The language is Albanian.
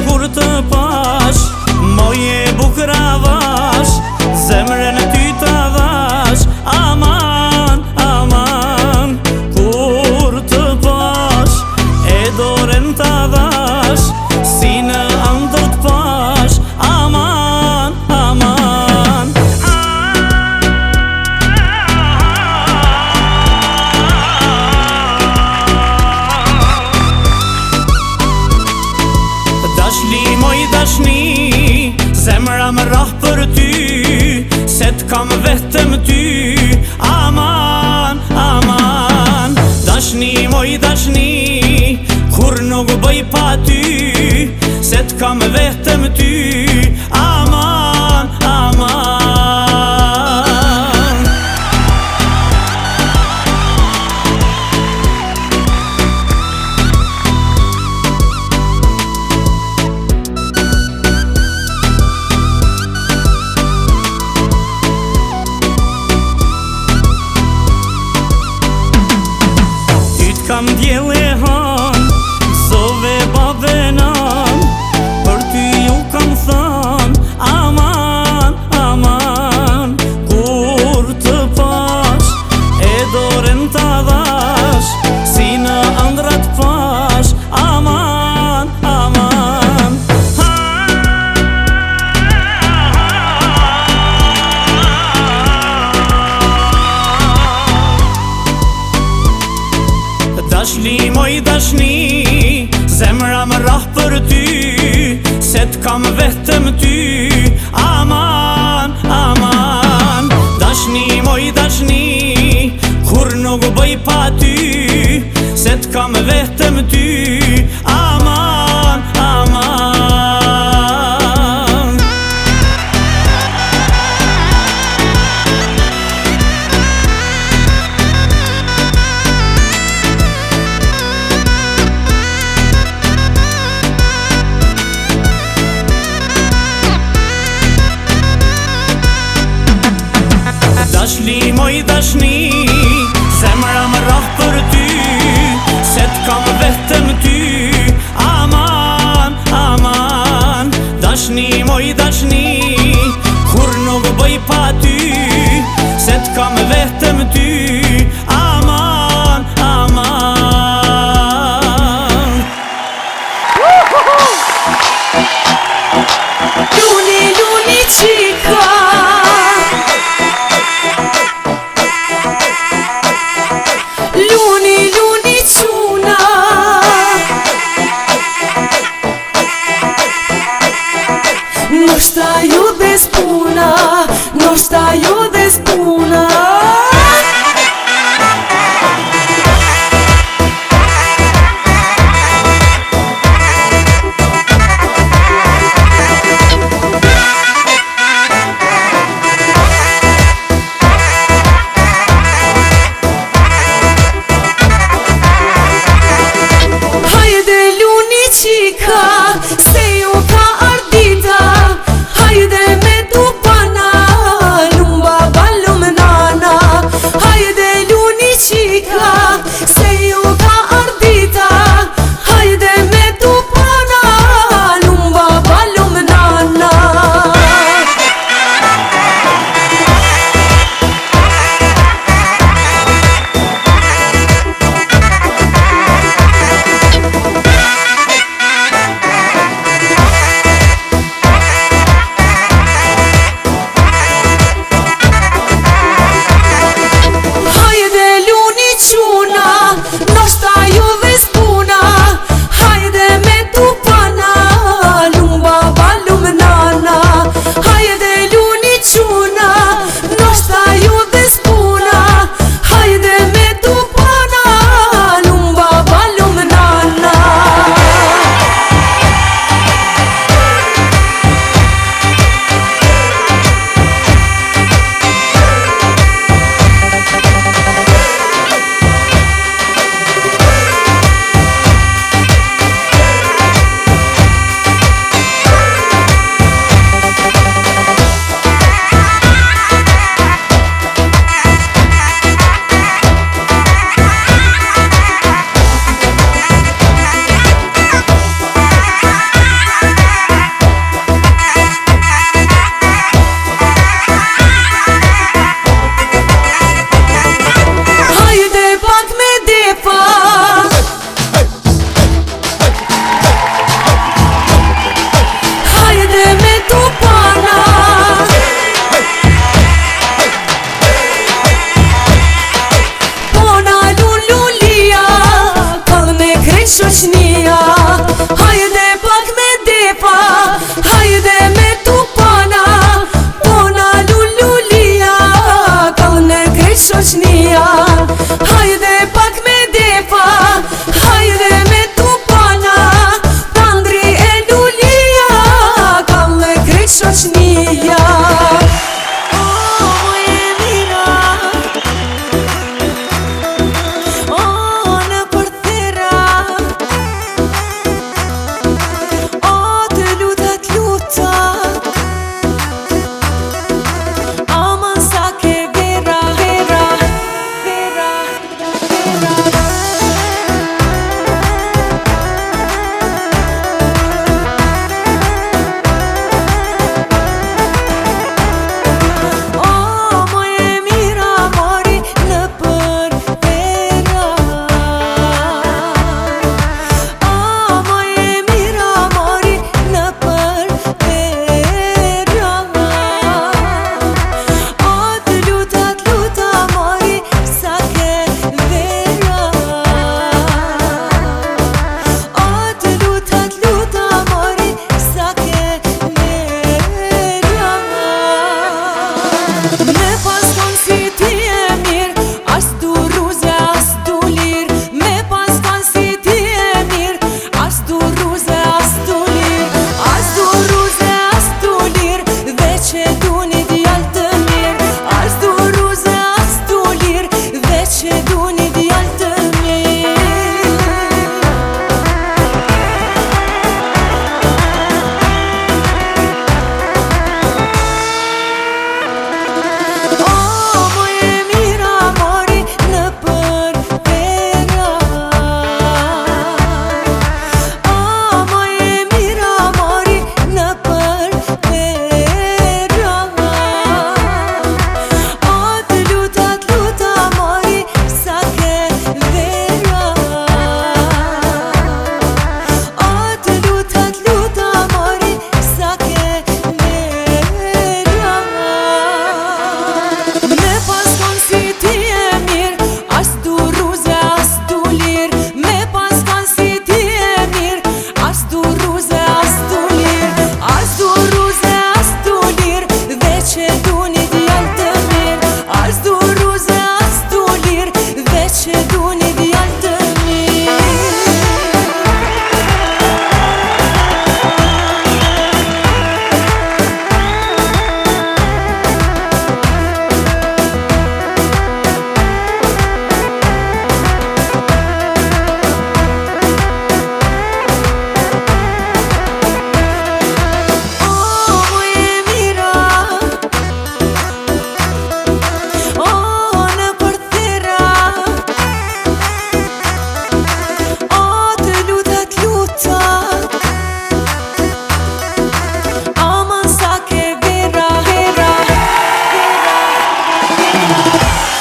kur të pash, moje bukravash, zemrën ty të dhash. Aman, aman, kur të pash, e dorën të dhash, si në ëndër të pash. Aman, aman, dashni moj dashni, zemra më rah për ty, se t'kam vetëm ty. Aman, aman, dashni moj dashni, kur nuk bëj pa ty, se t'kam vetëm ty. Aman, aman, kam djele han, zove bave nan, për ty ju kam than. Aman, aman, kur të pash, e dorën të dhash, si në ëndrat pash. Aman, aman, dashni moj dashni, zemra më rah për ty, se t'kam vetëm ty. Aman, aman, dashni moj dashni, kur nuk bëj pa ty, se t'kam vetëm ty. Aman, aman, dashni moj dashni, zemra më rah për ty, se t'kam vetëm ty. Aman, aman, dashni moj dashni, kur nuk bëj pa ty, se t'kam vetëm ty. Aman, aman, Luni, luni qika, luni, luni quna, nështë ju